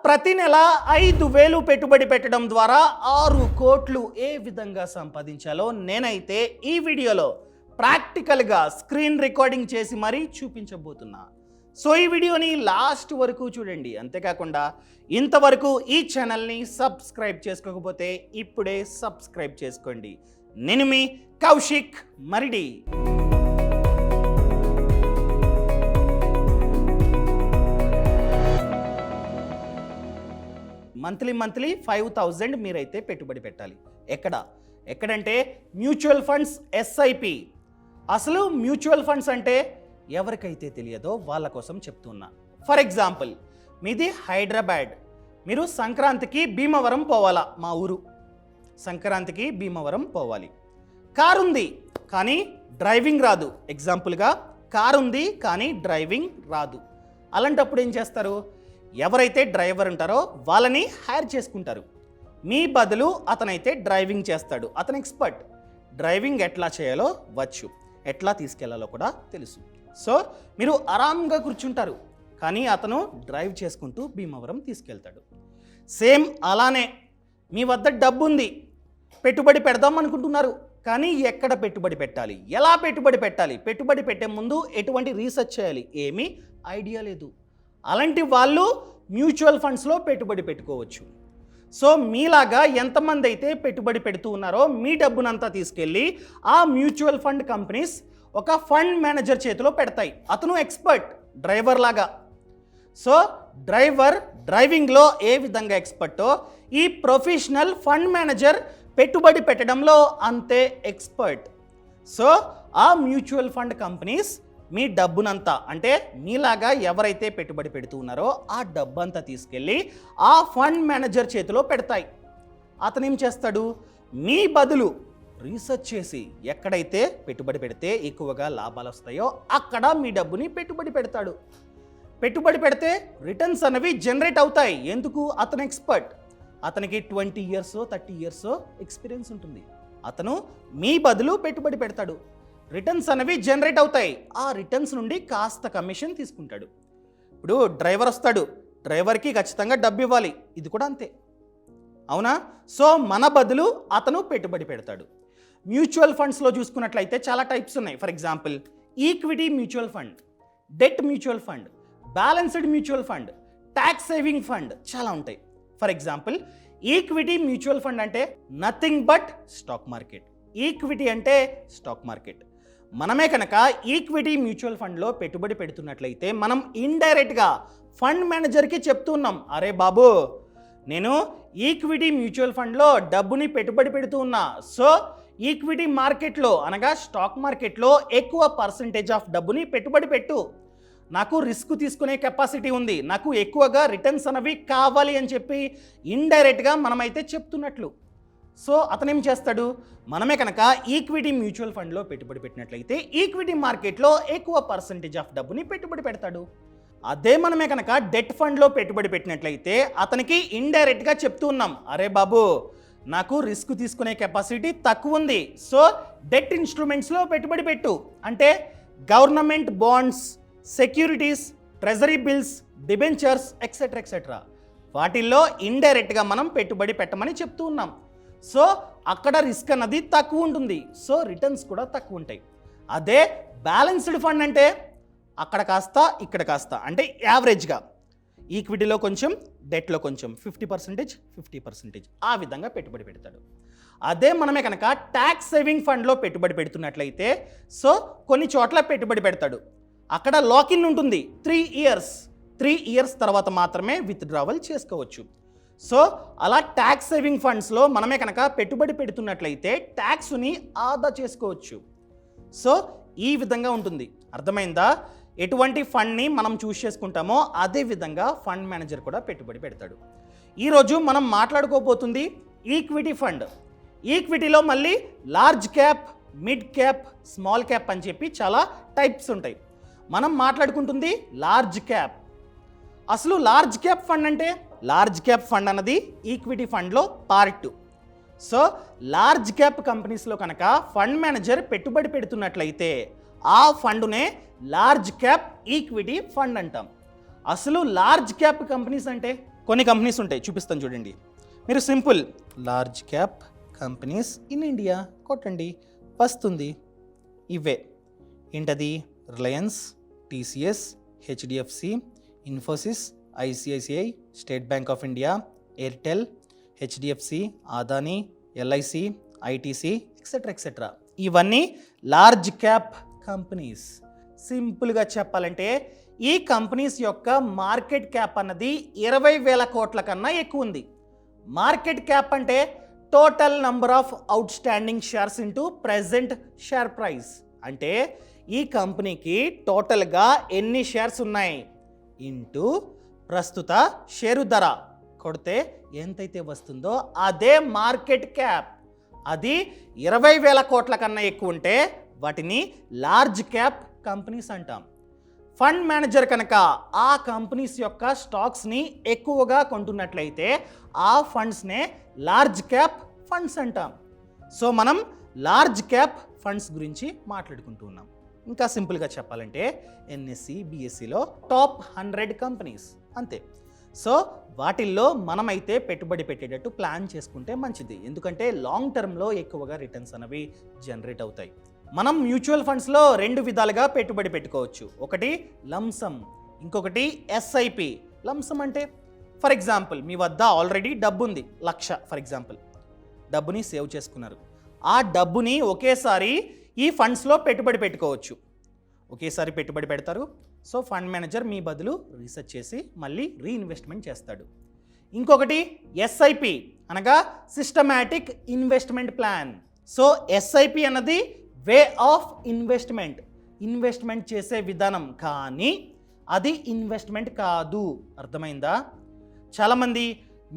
ప్రతి నెల 5,000 పెట్టుబడి పెట్టడం ద్వారా 6 కోట్లు ఏ విధంగా సంపాదించాలో నేనైతే ఈ వీడియోలో ప్రాక్టికల్గా స్క్రీన్ రికార్డింగ్ చేసి మరీ చూపించబోతున్నా. సో ఈ వీడియోని లాస్ట్ వరకు చూడండి. అంతేకాకుండా ఇంతవరకు ఈ ఛానల్ని సబ్స్క్రైబ్ చేసుకోకపోతే ఇప్పుడే సబ్స్క్రైబ్ చేసుకోండి. నేను మీ కౌశిక్ మరిడి. మంత్లీ 5,000 మీరైతే పెట్టుబడి పెట్టాలి. ఎక్కడంటే మ్యూచువల్ ఫండ్స్, ఎస్ఐపి. అసలు మ్యూచువల్ ఫండ్స్ అంటే ఎవరికైతే తెలియదో వాళ్ళ కోసం చెప్తున్నా. ఫర్ ఎగ్జాంపుల్, మీది హైదరాబాద్, మీరు సంక్రాంతికి భీమవరం పోవాలా. మా ఊరు సంక్రాంతికి భీమవరం పోవాలి. కారు ఉంది కానీ డ్రైవింగ్ రాదు. ఎగ్జాంపుల్గా కారు ఉంది కానీ డ్రైవింగ్ రాదు. అలాంటప్పుడు ఏం చేస్తారు? ఎవరైతే డ్రైవర్ ఉంటారో వాళ్ళని హైర్ చేసుకుంటారు. మీ బదులు అతనైతే డ్రైవింగ్ చేస్తాడు. అతను ఎక్స్పర్ట్. డ్రైవింగ్ ఎట్లా చేయాలో వచ్చు, ఎట్లా తీసుకెళ్లాలో కూడా తెలుసు. సో మీరు ఆరాంగా కూర్చుంటారు కానీ అతను డ్రైవ్ చేసుకుంటూ భీమవరం తీసుకెళ్తాడు. సేమ్ అలానే మీ వద్ద డబ్బు ఉంది, పెట్టుబడి పెడదాం అనుకుంటున్నారు కానీ ఎక్కడ పెట్టుబడి పెట్టాలి, ఎలా పెట్టుబడి పెట్టాలి, పెట్టుబడి పెట్టే ముందు ఎటువంటి రీసెర్చ్ చేయాలి, ఏమీ ఐడియా లేదు. అలాంటి వాళ్ళు మ్యూచువల్ ఫండ్స్లో పెట్టుబడి పెట్టుకోవచ్చు. సో మీలాగా ఎంతమంది అయితే పెట్టుబడి పెడుతూ ఉన్నారో మీ డబ్బునంతా తీసుకెళ్ళి ఆ మ్యూచువల్ ఫండ్ కంపెనీస్ ఒక ఫండ్ మేనేజర్ చేతిలో పెడతాయి. అతను ఎక్స్పర్ట్, డ్రైవర్ లాగా. సో డ్రైవింగ్లో ఏ విధంగా ఎక్స్పర్టో ఈ ప్రొఫెషనల్ ఫండ్ మేనేజర్ పెట్టుబడి పెట్టడంలో అంతే ఎక్స్పర్ట్. సో ఆ మ్యూచువల్ ఫండ్ కంపెనీస్ మీ డబ్బునంతా, అంటే మీలాగా ఎవరైతే పెట్టుబడి పెడుతూ ఉన్నారో ఆ డబ్బంతా తీసుకెళ్ళి ఆ ఫండ్ మేనేజర్ చేతిలో పెడతాయి. అతను ఏం చేస్తాడు? మీ బదులు రీసెర్చ్ చేసి ఎక్కడైతే పెట్టుబడి పెడితే ఎక్కువగా లాభాలు వస్తాయో అక్కడ మీ డబ్బుని పెట్టుబడి పెడతాడు. పెట్టుబడి పెడితే రిటర్న్స్ అనేవి జనరేట్ అవుతాయి. ఎందుకు? అతను ఎక్స్పర్ట్. అతనికి 20 years 30 years ఎక్స్పీరియన్స్ ఉంటుంది. అతను మీ బదులు పెట్టుబడి పెడతాడు. రిటర్న్స్ అనేవి జనరేట్ అవుతాయి. ఆ రిటర్న్స్ నుండి కాస్త కమిషన్ తీసుకుంటాడు. ఇప్పుడు డ్రైవర్ వస్తాడు, డ్రైవర్కి ఖచ్చితంగా డబ్బు ఇవ్వాలి. ఇది కూడా అంతే, అవునా? సో మన బదులు అతను పెట్టుబడి పెడతాడు. మ్యూచువల్ ఫండ్స్లో చూసుకున్నట్లయితే చాలా టైప్స్ ఉన్నాయి. For example, equity mutual fund, debt mutual fund, balanced mutual fund, tax saving fund, చాలా ఉంటాయి. For example, equity mutual fund అంటే nothing but stock market. Equity అంటే స్టాక్ మార్కెట్. మనమే కనుక ఈక్విటీ మ్యూచువల్ ఫండ్లో పెట్టుబడి పెడుతున్నట్లయితే మనం ఇండైరెక్ట్గా ఫండ్ మేనేజర్కి చెప్తున్నాం, అరే బాబు నేను ఈక్విటీ మ్యూచువల్ ఫండ్లో డబ్బుని పెట్టుబడి పెడుతూ ఉన్నా. సో ఈక్విటీ మార్కెట్లో అనగా స్టాక్ మార్కెట్లో ఎక్కువ పర్సంటేజ్ ఆఫ్ డబ్బుని పెట్టుబడి పెట్టు. నాకు రిస్క్ తీసుకునే కెపాసిటీ ఉంది, నాకు ఎక్కువగా రిటర్న్స్ అనేవి కావాలి అని చెప్పి ఇండైరెక్ట్గా మనమైతే చెప్తున్నట్లు. సో అతను ఏం చేస్తాడు? మనమే కనుక ఈక్విటీ మ్యూచువల్ ఫండ్లో పెట్టుబడి పెట్టినట్లయితే ఈక్విటీ మార్కెట్లో ఎక్కువ పర్సంటేజ్ ఆఫ్ డబ్బుని పెట్టుబడి పెడతాడు. అదే మనమే కనుక డెట్ ఫండ్లో పెట్టుబడి పెట్టినట్లయితే అతనికి ఇండైరెక్ట్గా చెప్తూ ఉన్నాం, అరే బాబు నాకు రిస్క్ తీసుకునే కెపాసిటీ తక్కువ ఉంది. సో డెట్ ఇన్స్ట్రుమెంట్స్లో పెట్టుబడి పెట్టు. అంటే government bonds, securities, treasury bills, debentures etcetera వాటిల్లో ఇండైరెక్ట్గా మనం పెట్టుబడి పెట్టమని చెప్తూ ఉన్నాం. సో అక్కడ రిస్క్ అన్నది తక్కువ ఉంటుంది. సో రిటర్న్స్ కూడా తక్కువ ఉంటాయి. అదే బ్యాలెన్స్డ్ ఫండ్ అంటే అక్కడ కాస్త ఇక్కడ కాస్త, అంటే యావరేజ్గా ఈక్విటీలో కొంచెం, డెట్లో కొంచెం, 50% 50% ఆ విధంగా పెట్టుబడి పెడతాడు. అదే మనమే కనుక ట్యాక్స్ సేవింగ్ ఫండ్లో పెట్టుబడి పెడుతున్నట్లయితే సో కొన్ని చోట్ల పెట్టుబడి పెడతాడు. అక్కడ లాకిన్ ఉంటుంది. 3 years తర్వాత మాత్రమే విత్డ్రావల్ చేసుకోవచ్చు. సో అలా ట్యాక్స్ సేవింగ్ ఫండ్స్లో మనమే కనుక పెట్టుబడి పెడుతున్నట్లయితే ట్యాక్స్ని ఆదా చేసుకోవచ్చు. సో ఈ విధంగా ఉంటుంది. అర్థమైందా? ఎటువంటి ఫండ్ని మనం చూస్ చేసుకుంటామో అదే విధంగా ఫండ్ మేనేజర్ కూడా పెట్టుబడి పెడతాడు. ఈరోజు మనం మాట్లాడుకోబోతుంది ఈక్విటీ ఫండ్. ఈక్విటీలో మళ్ళీ large cap, mid cap, small cap అని చెప్పి చాలా టైప్స్ ఉంటాయి. మనం మాట్లాడుకుంటుంది లార్జ్ క్యాప్. అసలు లార్జ్ క్యాప్ ఫండ్ అంటే, లార్జ్ క్యాప్ ఫండ్ అన్నది ఈక్విటీ ఫండ్లో పార్ట్. సో లార్జ్ క్యాప్ కంపెనీస్లో కనుక ఫండ్ మేనేజర్ పెట్టుబడి పెడుతున్నట్లయితే ఆ ఫండునే లార్జ్ క్యాప్ ఈక్విటీ ఫండ్ అంటాం. అసలు లార్జ్ క్యాప్ కంపెనీస్ అంటే కొన్ని కంపెనీస్ ఉంటాయి, చూపిస్తాను చూడండి. మీరు simple large cap companies in India కొట్టండి, వస్తుంది. ఇవే ఏంటది? Reliance, TCS, HDFC, Infosys, ICICI, state bank of India, Airtel, HDFC, Adani, LIC, ITC, etcetera etcetera. ఇవన్నీ లార్జ్ క్యాప్ కంపెనీస్. సింపుల్గా చెప్పాలంటే ఈ కంపెనీస్ యొక్క మార్కెట్ క్యాప్ అన్నది 20,000 కోట్ల కన్నా ఎక్కువ ఉంది. మార్కెట్ క్యాప్ అంటే total number of out standing shares into present share price. అంటే ఈ కంపెనీకి టోటల్గా ఎన్ని షేర్స్ ఉన్నాయి ఇంటూ ప్రస్తుత షేరు ధర కొడితే ఎంతైతే వస్తుందో అదే మార్కెట్ క్యాప్. అది 20,000 కోట్ల కన్నా ఎక్కువ ఉంటే వాటిని లార్జ్ క్యాప్ కంపెనీస్ అంటాం. ఫండ్ మేనేజర్ కనుక ఆ కంపెనీస్ యొక్క స్టాక్స్ని ఎక్కువగా కొంటున్నట్లయితే ఆ ఫండ్స్నే లార్జ్ క్యాప్ ఫండ్స్ అంటాం. సో మనం లార్జ్ క్యాప్ ఫండ్స్ గురించి మాట్లాడుకుంటూ ఉన్నాం. ఇంకా సింపుల్గా చెప్పాలంటే ఎన్ఎస్సి, బిఎస్సిలో టాప్ 100 కంపెనీస్ అంతే. సో వాటిల్లో మనమైతే పెట్టుబడి పెట్టేటట్టు ప్లాన్ చేసుకుంటే మంచిది. ఎందుకంటే లాంగ్ టర్మ్లో ఎక్కువగా రిటర్న్స్ అనేవి జనరేట్ అవుతాయి. మనం మ్యూచువల్ ఫండ్స్లో 2 విధాలుగా పెట్టుబడి పెట్టుకోవచ్చు. ఒకటి లంసమ్, ఇంకొకటి ఎస్ఐపి. లంసమ్ అంటే ఫర్ ఎగ్జాంపుల్ మీ వద్ద ఆల్రెడీ డబ్బు ఉంది, 1,00,000 ఫర్ ఎగ్జాంపుల్, డబ్బుని సేవ్ చేసుకున్నారు. ఆ డబ్బుని ఒకేసారి ఈ ఫండ్స్లో పెట్టుబడి పెట్టుకోవచ్చు. ఒకేసారి పెట్టుబడి పెడతారు. సో ఫండ్ మేనేజర్ మీ బదులు రీసెర్చ్ చేసి మళ్ళీ రీఇన్వెస్ట్మెంట్ చేస్తాడు. ఇంకొకటి ఎస్ఐపి అనగా systematic investment plan. So SIP అన్నది వే ఆఫ్ ఇన్వెస్ట్మెంట్ చేసే విధానం, కానీ అది ఇన్వెస్ట్మెంట్ కాదు. అర్థమైందా? చాలామంది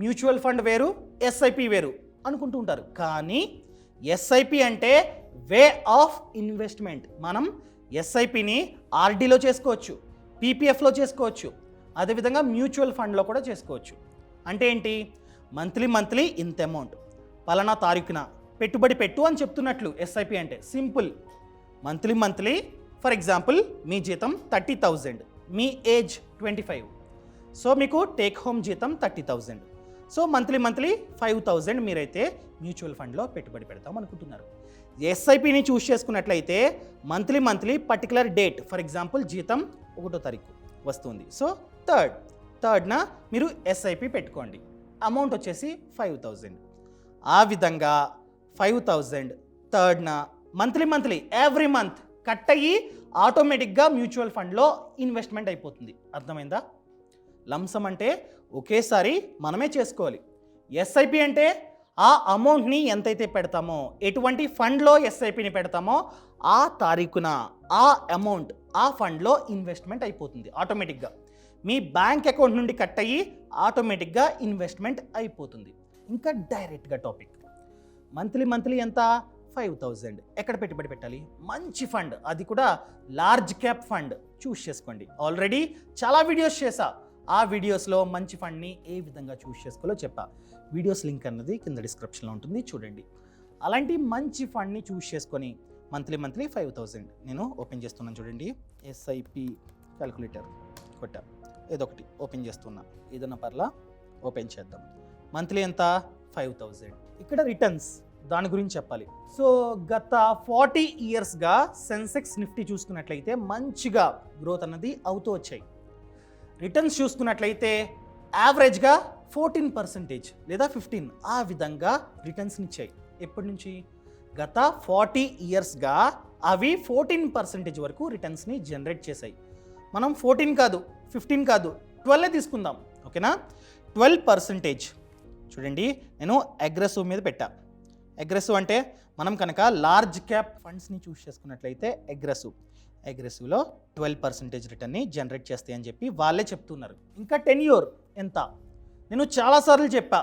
మ్యూచువల్ ఫండ్ వేరు, ఎస్ఐపి వేరు అనుకుంటూ ఉంటారు. కానీ ఎస్ఐపి అంటే వే ఆఫ్ ఇన్వెస్ట్మెంట్. మనం ఎస్ఐపిని ఆర్డీలో చేసుకోవచ్చు, పీపీఎఫ్లో చేసుకోవచ్చు, అదేవిధంగా మ్యూచువల్ ఫండ్లో కూడా చేసుకోవచ్చు. అంటే ఏంటి? మంత్లీ ఇంత అమౌంట్ పలానా తారీఖున పెట్టుబడి పెట్టు అని చెప్తున్నట్లు ఎస్ఐపి అంటే సింపుల్. మంత్లీ ఫర్ ఎగ్జాంపుల్ మీ జీతం 30,000, మీ ఏజ్ 25, సో మీకు టేక్ హోమ్ జీతం 30,000. సో మంత్లీ 5,000 మీరైతే మ్యూచువల్ ఫండ్లో పెట్టుబడి పెడతాం అనుకుంటున్నారు. ఎస్ఐపిని చూస్ చేసుకున్నట్లయితే monthly particular date, for example జీతం 1వ తారీఖు వస్తుంది. సో థర్డ్న మీరు ఎస్ఐపి పెట్టుకోండి. అమౌంట్ వచ్చేసి 5,000. ఆ విధంగా 5,000 థర్డ్న మంత్లీ ఎవ్రీ మంత్ కట్ అయ్యి ఆటోమేటిక్గా మ్యూచువల్ ఫండ్లో ఇన్వెస్ట్మెంట్ అయిపోతుంది. అర్థమైందా? లంసమ్ అంటే ఒకేసారి మనమే చేసుకోవాలి. ఎస్ఐపి అంటే ఆ అమౌంట్ని ఎంతైతే పెడతామో, ఎటువంటి ఫండ్లో ఎస్ఐపిని పెడతామో ఆ తారీఖున ఆ అమౌంట్ ఆ ఫండ్లో ఇన్వెస్ట్మెంట్ అయిపోతుంది ఆటోమేటిక్గా. మీ బ్యాంక్ అకౌంట్ నుండి కట్ అయ్యి ఆటోమేటిక్గా ఇన్వెస్ట్మెంట్ అయిపోతుంది. ఇంకా డైరెక్ట్గా టాపిక్, మంత్లీ ఎంత? 5,000. ఎక్కడ పెట్టుబడి పెట్టాలి? మంచి ఫండ్, అది కూడా లార్జ్ క్యాప్ ఫండ్ చూస్ చేసుకోండి. ఆల్రెడీ చాలా వీడియోస్ చేశా. ఆ వీడియోస్లో మంచి ఫండ్ని ఏ విధంగా చూస్ చేసుకోవాలో చెప్పా. వీడియోస్ లింక్ అన్నది కింద డిస్క్రిప్షన్లో ఉంటుంది, చూడండి. అలాంటి మంచి ఫండ్ని చూస్ చేసుకొని మంత్లీ 5,000 నేను ఓపెన్ చేస్తున్నాను. చూడండి, ఎస్ఐపి క్యాలిక్యులేటర్ కొట్టా, ఏదో ఒకటి ఓపెన్ చేస్తున్నా, ఏదైనా పర్లా ఓపెన్ చేద్దాం. మంత్లీ ఎంత? 5,000. ఇక్కడ రిటర్న్స్ దాని గురించి చెప్పాలి. సో గత 40 ఇయర్స్గా సెన్సెక్స్ నిఫ్టీ చూసుకున్నట్లయితే మంచిగా గ్రోత్ అన్నది అవుతూ వచ్చాయి. రిటర్న్స్ చూసుకున్నట్లయితే యావరేజ్గా 14% లేదా 15 ఆ విధంగా రిటర్న్స్ని ఇచ్చాయి. ఎప్పటి నుంచి? గత 40 ఇయర్స్గా అవి 14% వరకు రిటర్న్స్ని జనరేట్ చేశాయి. మనం 14 కాదు, 15 కాదు, 12 తీసుకుందాం, ఓకేనా? 12%. చూడండి, నేను అగ్రెసివ్ మీద పెట్టా. అగ్రెసివ్ అంటే మనం కనుక లార్జ్ క్యాప్ ఫండ్స్ని చూస్ చేసుకున్నట్లయితే అగ్రెసివ్లో 12% రిటర్న్ని జనరేట్ చేస్తాయి అని చెప్పి వాళ్ళే చెప్తున్నారు. ఇంకా టెన్యూర్ ఎంత? నేను చాలాసార్లు చెప్పా,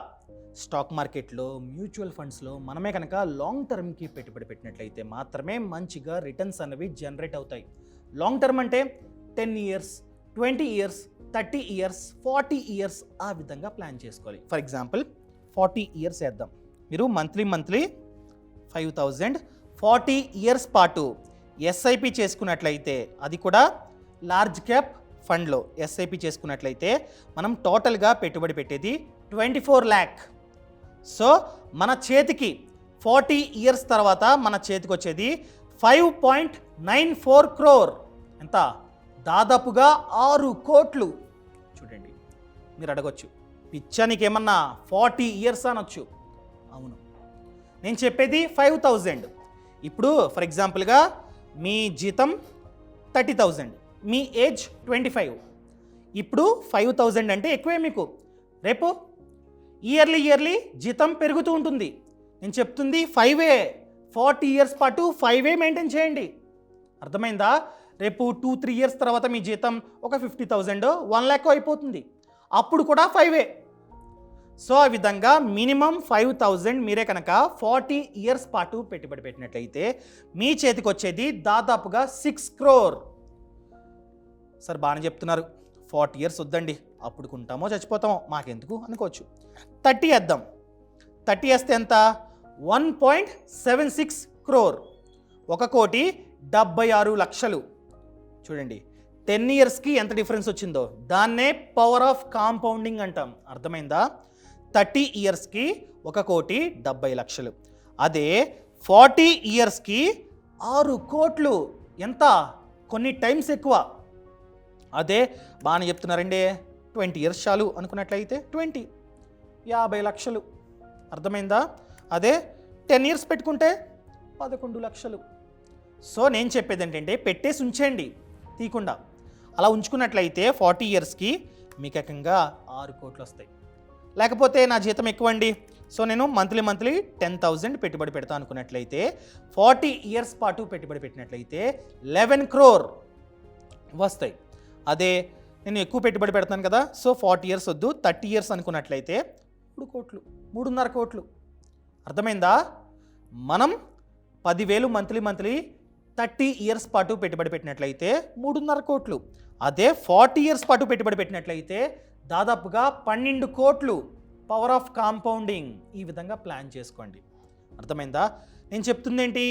స్టాక్ మార్కెట్లో మ్యూచువల్ ఫండ్స్లో మనమే కనుక లాంగ్ టర్మ్కి పెట్టుబడి పెట్టినట్లయితే మాత్రమే మంచిగా రిటర్న్స్ అనేవి జనరేట్ అవుతాయి. లాంగ్ టర్మ్ అంటే 10 ఇయర్స్, 20 ఇయర్స్, 30 ఇయర్స్, 40 ఇయర్స్ ఆ విధంగా ప్లాన్ చేసుకోవాలి. ఫర్ ఎగ్జాంపుల్ 40 ఇయర్స్ వేద్దాం. మీరు మంత్లీ 5,000 40 ఇయర్స్ పాటు ఎస్ఐపి చేసుకున్నట్లయితే అది కూడా లార్జ్ క్యాప్ ఫండ్లో ఎస్ఐపి చేసుకున్నట్లయితే మనం టోటల్గా పెట్టుబడి పెట్టేది 24 lakh. సో మన చేతికి 40 years తర్వాత మన చేతికి వచ్చేది 5.94 crore. ఎంత? దాదాపుగా 6 కోట్లు. చూడండి, మీరు అడగొచ్చు, పిచ్చానికి ఏమన్నా 40 years అనొచ్చు. అవును, నేను చెప్పేది 5,000. ఇప్పుడు ఫర్ ఎగ్జాంపుల్గా మీ జీతం 30,000, మీ ఏజ్ 25. ఇప్పుడు 5,000 అంటే ఎక్కువే మీకు. రేపు ఇయర్లీ జీతం పెరుగుతూ ఉంటుంది. నేను చెప్తుంది 5 40 years పాటు 5 మెయింటైన్ చేయండి. అర్థమైందా? రేపు 2-3 years తర్వాత మీ జీతం ఒక 50,000 1 lakh అయిపోతుంది. అప్పుడు కూడా 5. సో ఆ విధంగా మినిమం 5,000 మీరే కనుక 40 years పాటు పెట్టుబడి పెట్టినట్లయితే మీ చేతికి వచ్చేది దాదాపుగా 6 crore. సార్ బాగానే చెప్తున్నారు, 40 years వద్దండి, అప్పుడు కొంటామో చచ్చిపోతామో మాకెందుకు అనుకోవచ్చు. 30 వేద్దాం. 30 వేస్తే ఎంత? 1.76 crore. 1,76,00,000. చూడంండి, 10 yearsకి ఎంత డిఫరెన్స్ వచ్చిందో. దాన్నే పవర్ ఆఫ్ కాంపౌండింగ్ అంటాం. అర్థమైందా? 30 yearsకి 1,70,00,000. అదే 40 yearsకి 6 కోట్లు. ఎంత? కొన్ని టైమ్స్ ఎక్కువ. అదే బాగానే చెప్తున్నారండి, 20 years చాలు అనుకున్నట్లయితే 50 లక్షలు. అర్థమైందా? అదే 10 years పెట్టుకుంటే 11 లక్షలు. సో నేను చెప్పేది ఏంటంటే పెట్టేసి ఉంచేయండి తీయకుండా. అలా ఉంచుకున్నట్లయితే 40 yearsకి మీకు ఏకంగా 6 కోట్లు వస్తాయి. లేకపోతే నా జీతం ఎక్కువ అండి, సో నేను మంత్లీ 10,000 పెట్టుబడి పెడతా అనుకున్నట్లయితే 40 years పాటు పెట్టుబడి పెట్టినట్లయితే 11 crore వస్తాయి. అదే నేను ఎక్కువ పెట్టుబడి పెడతాను కదా, సో 40 years వద్దు 30 years అనుకున్నట్లయితే 3 కోట్లు 3.5 కోట్లు. అర్థమైందా? మనం 10,000 మంత్లీ 30 years పాటు పెట్టుబడి పెట్టినట్లయితే 3.5 కోట్లు. అదే 40 years పాటు పెట్టుబడి పెట్టినట్లయితే దాదాపుగా 12 కోట్లు. Power of compounding. ఈ విధంగా ప్లాన్ చేసుకోండి. అర్థమైందా? నేను చెప్తుంది ఏంటి?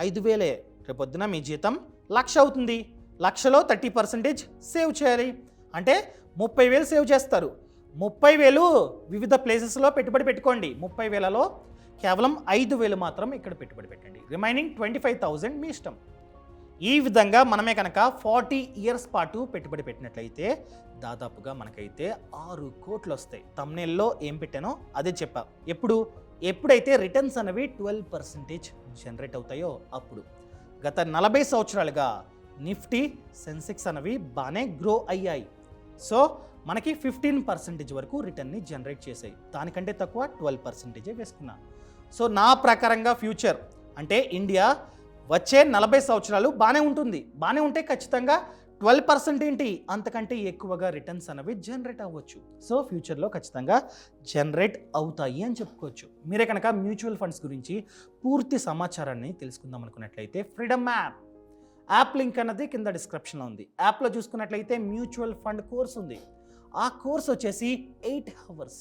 5,000. రేపొద్దున మీ జీతం 1,00,000 అవుతుంది. 1,00,000లో 30% సేవ్ చేయాలి. అంటే 30,000 సేవ్ చేస్తారు. 30,000 వివిధ ప్లేసెస్లో పెట్టుబడి పెట్టుకోండి. 30,000లో కేవలం 5,000 మాత్రం ఇక్కడ పెట్టుబడి పెట్టండి. రిమైనింగ్ 25,000 మీ ఇష్టం. ఈ విధంగా మనమే కనుక 40 years పాటు పెట్టుబడి పెట్టినట్లయితే దాదాపుగా మనకైతే 6 కోట్లు వస్తాయి. తమ్నేల్లో ఏం పెట్టానో అదే చెప్పా. ఎప్పుడైతే రిటర్న్స్ అనేవి 12% జనరేట్ అవుతాయో అప్పుడు. గత 40 సంవత్సరాలుగా నిఫ్టీ, సెన్సెక్స్ అనేవి బాగానే గ్రో అయ్యాయి. సో మనకి 15% వరకు రిటర్న్ని జనరేట్ చేసాయి. దానికంటే తక్కువ 12% వేసుకున్నా. సో నా ప్రకారంగా ఫ్యూచర్ అంటే ఇండియా వచ్చే 40 సంవత్సరాలు బాగానే ఉంటుంది. బాగానే ఉంటే ఖచ్చితంగా 12% ఏంటి అంతకంటే ఎక్కువగా రిటర్న్స్ అనేవి జనరేట్ అవ్వచ్చు. సో ఫ్యూచర్లో ఖచ్చితంగా జనరేట్ అవుతాయి అని చెప్పుకోవచ్చు. మీరే కనుక మ్యూచువల్ ఫండ్స్ గురించి పూర్తి సమాచారాన్ని తెలుసుకుందాం అనుకున్నట్లయితే ఫ్రీడమ్ యాప్ లింక్ అన్నది కింద డిస్క్రిప్షన్లో ఉంది. యాప్లో చూసుకున్నట్లయితే మ్యూచువల్ ఫండ్ కోర్స్ ఉంది. ఆ కోర్స్ వచ్చేసి 8 hours.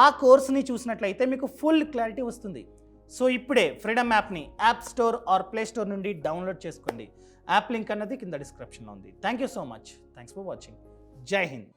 ఆ కోర్స్ని చూసినట్లయితే మీకు ఫుల్ క్లారిటీ వస్తుంది. సో ఇప్పుడే ఫ్రీడమ్ యాప్ని app store or play store నుండి డౌన్లోడ్ చేసుకోండి. యాప్ లింక్ అన్నది కింద డిస్క్రిప్షన్లో ఉంది. Thank you so much. Thanks for watching. Jai Hind.